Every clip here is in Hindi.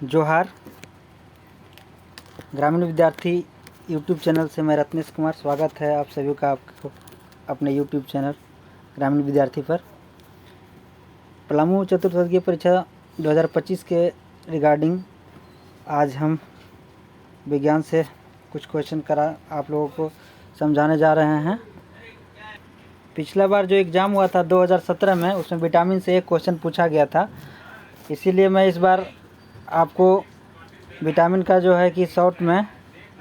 जोहार। ग्रामीण विद्यार्थी यूट्यूब चैनल से मैं रत्नेश कुमार स्वागत है आप सभी का आपको अपने यूट्यूब चैनल ग्रामीण विद्यार्थी पर। पलामू चतुर्थ परीक्षा 2025 के रिगार्डिंग आज हम विज्ञान से कुछ क्वेश्चन करा आप लोगों को समझाने जा रहे हैं। पिछला बार जो एग्ज़ाम हुआ था 2017 में, उसमें विटामिन से एक क्वेश्चन पूछा गया था, इसीलिए मैं इस बार आपको विटामिन का जो है कि शॉर्ट में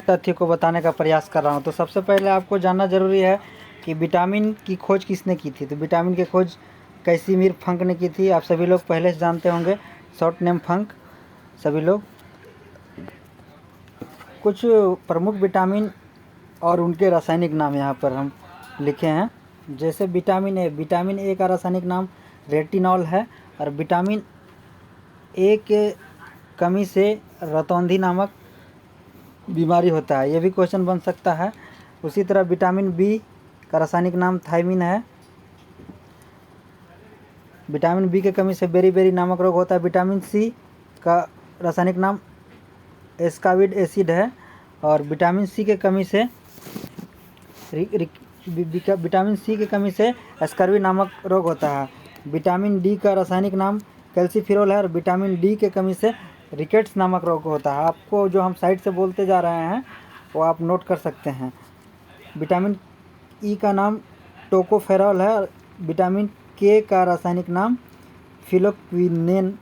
तथ्य को बताने का प्रयास कर रहा हूं। तो सबसे पहले आपको जानना ज़रूरी है कि विटामिन की खोज किसने की थी। तो विटामिन की खोज कैसिमिर फंक ने की थी। आप सभी लोग पहले से जानते होंगे, शॉर्ट नेम फंक। सभी लोग कुछ प्रमुख विटामिन और उनके रासायनिक नाम यहाँ पर हम लिखे हैं। जैसे विटामिन ए का रासायनिक नाम रेटिनॉल है और विटामिन ए के कमी से रतौंधी नामक बीमारी होता है, ये भी क्वेश्चन बन सकता है। उसी तरह विटामिन बी का रासायनिक नाम थायमिन है। विटामिन बी के कमी से बेरी नामक रोग होता है। विटामिन सी का रासायनिक नाम एस्कार्बिक एसिड है और विटामिन सी के कमी से एस्कार्बिक नामक रोग होता है। विटामिन डी का रासायनिक नाम कैल्सीफिरोल है और विटामिन डी के कमी से रिकेट्स नामक रोग होता है। आपको जो हम साइड से बोलते जा रहे हैं वो आप नोट कर सकते हैं। विटामिन ई का नाम टोकोफेरॉल है और विटामिन के का रासायनिक नाम फिलोक्विनेन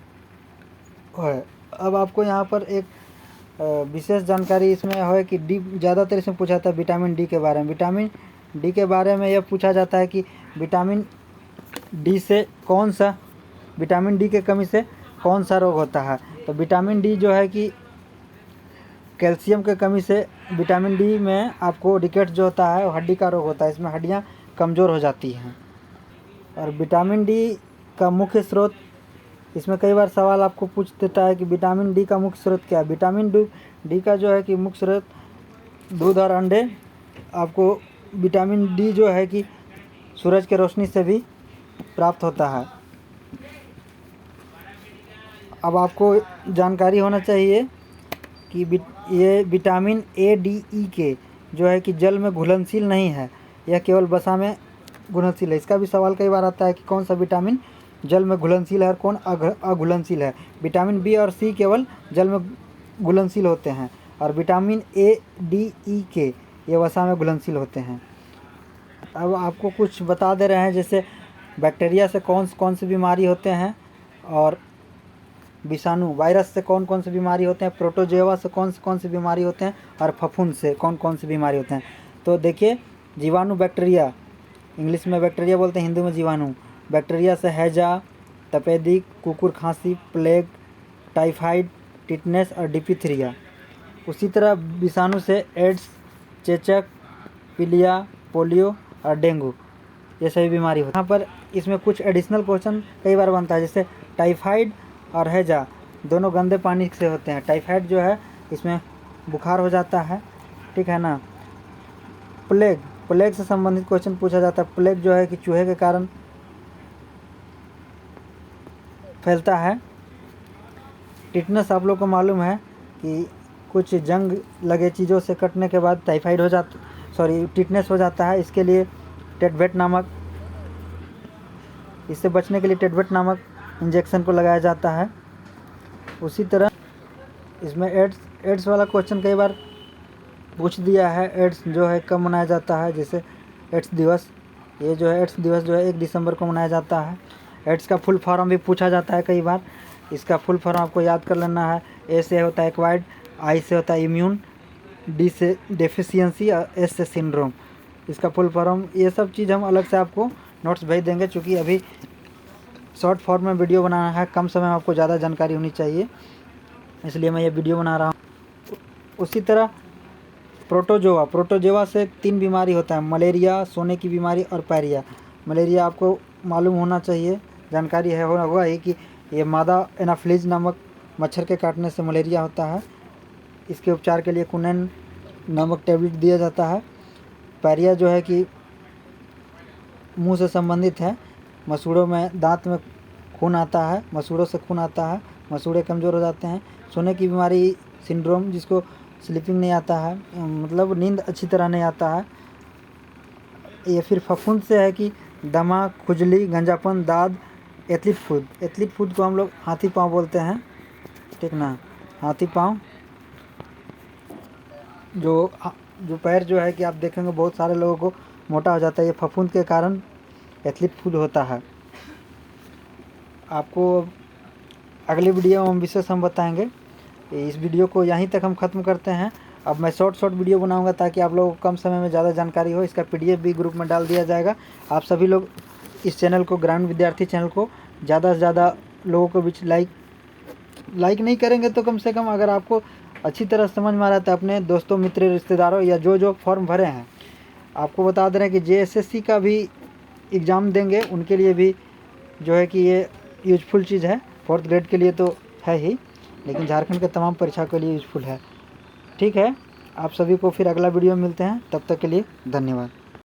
है। अब आपको यहाँ पर एक विशेष जानकारी इसमें है कि डी ज़्यादातर इसमें पूछा था विटामिन डी के बारे में। विटामिन डी के बारे में यह पूछा जाता है कि विटामिन डी की कमी से कौन सा रोग होता है। तो विटामिन डी जो है कि कैल्शियम के कमी से विटामिन डी में आपको रिकेट्स जो होता है वो हड्डी का रोग होता है, इसमें हड्डियां कमज़ोर हो जाती हैं। और विटामिन डी का मुख्य स्रोत, इसमें कई बार सवाल आपको पूछ देता है कि विटामिन डी का मुख्य स्रोत क्या है। विटामिन डी का जो है कि मुख्य स्रोत दूध और अंडे। आपको विटामिन डी जो है कि सूरज के रोशनी से भी प्राप्त होता है। अब आपको जानकारी होना चाहिए कि ये विटामिन ए डी ई के जो है कि जल में घुलनशील नहीं है, यह केवल वसा में घुलनशील है। इसका भी सवाल कई बार आता है कि कौन सा विटामिन जल में घुलनशील है और कौन अघुलनशील है। विटामिन बी और सी केवल जल में घुलनशील होते हैं और विटामिन ए डी ई के ये वसा में घुलनशील होते हैं। अब आपको कुछ बता दे रहे हैं, जैसे बैक्टीरिया से कौन सी बीमारी होते हैं और विषाणु वायरस से कौन सी बीमारी होते हैं, प्रोटोजोआ से कौन सी बीमारी होते हैं और फफूंद से कौन सी बीमारी होते हैं। तो देखिए, जीवाणु बैक्टीरिया, इंग्लिश में बैक्टीरिया बोलते हैं, हिंदी में जीवाणु। बैक्टीरिया से हैजा, तपेदिक, कुकुर खांसी, प्लेग, टाइफाइड, टिटनेस और डिप्थीरिया। उसी तरह विषाणु से एड्स, चेचक, पीलिया, पोलियो और डेंगू, ये सभी बीमारी होती है। यहाँ पर इसमें कुछ एडिशनल क्वेश्चन कई बार बनता है, जैसे टाइफाइड और हैजा दोनों गंदे पानी से होते हैं। टाइफाइड जो है इसमें बुखार हो जाता है, ठीक है ना। प्लेग से संबंधित क्वेश्चन पूछा जाता है। प्लेग जो है कि चूहे के कारण फैलता है। टिटनेस आप लोग को मालूम है कि कुछ जंग लगे चीज़ों से कटने के बाद टिटनेस हो जाता है। इसके लिए इससे बचने के लिए टेटवेट नामक इंजेक्शन को लगाया जाता है। उसी तरह इसमें एड्स वाला क्वेश्चन कई बार पूछ दिया है। एड्स जो है कब मनाया जाता है, जैसे एड्स दिवस, ये जो है एड्स दिवस जो है 1 दिसंबर को मनाया जाता है। एड्स का फुल फॉर्म भी पूछा जाता है कई बार, इसका फुल फॉर्म आपको याद कर लेना है। ए से होता है एक्वायर्ड, आई से होता है इम्यून, डी से डेफिशिएंसी और एस से सिंड्रोम। इसका फुल फॉर्म, ये सब चीज़ हम अलग से आपको नोट्स भेज देंगे, क्योंकि अभी शॉर्ट फॉर्म में वीडियो बनाना है, कम समय में आपको ज़्यादा जानकारी होनी चाहिए, इसलिए मैं ये वीडियो बना रहा हूँ। उसी तरह प्रोटोजोआ से 3 बीमारी होता है, मलेरिया, सोने की बीमारी और पायरिया। मलेरिया आपको मालूम होना चाहिए, जानकारी है होगा ही कि ये मादा एनाफ्लिज नामक मच्छर के काटने से मलेरिया होता है। इसके उपचार के लिए कुनैन नामक टैबलेट दिया जाता है। पायरिया जो है कि मुंह से संबंधित है। मसूड़ों में दांत में खून आता है, मसूड़ों से खून आता है मसूड़े कमज़ोर हो जाते हैं। सोने की बीमारी सिंड्रोम, जिसको स्लीपिंग नहीं आता है, मतलब नींद अच्छी तरह नहीं आता है। ये फिर फफूंद से है कि दमा, खुजली, गंजापन, दाद, एथलीट फूड को हम लोग हाथी पाँव बोलते हैं, ठीक ना। हाथी पाँव जो पैर जो है कि आप देखेंगे बहुत सारे लोगों को मोटा हो जाता है, ये फफूंद के कारण एथलीट फूड होता है। आपको अगली वीडियो में विशेष हम बताएंगे। इस वीडियो को यहीं तक हम ख़त्म करते हैं। अब मैं शॉर्ट वीडियो बनाऊंगा ताकि आप लोगों को कम समय में ज़्यादा जानकारी हो। इसका PDF भी ग्रुप में डाल दिया जाएगा। आप सभी लोग इस चैनल को, ग्रामीण विद्यार्थी चैनल को ज़्यादा से ज़्यादा लोगों के बीच लाइक नहीं करेंगे तो कम से कम अगर आपको अच्छी तरह समझ में आ रहा है तो अपने दोस्तों, मित्र, रिश्तेदारों या जो फॉर्म भरे हैं, आपको बता दे रहे हैं कि JSSC का भी एग्ज़ाम देंगे, उनके लिए भी जो है कि ये यूजफुल चीज़ है। 4th ग्रेड के लिए तो है ही, लेकिन झारखंड के तमाम परीक्षा के लिए यूजफुल है। ठीक है, आप सभी को फिर अगला वीडियो में मिलते हैं, तब तक के लिए धन्यवाद।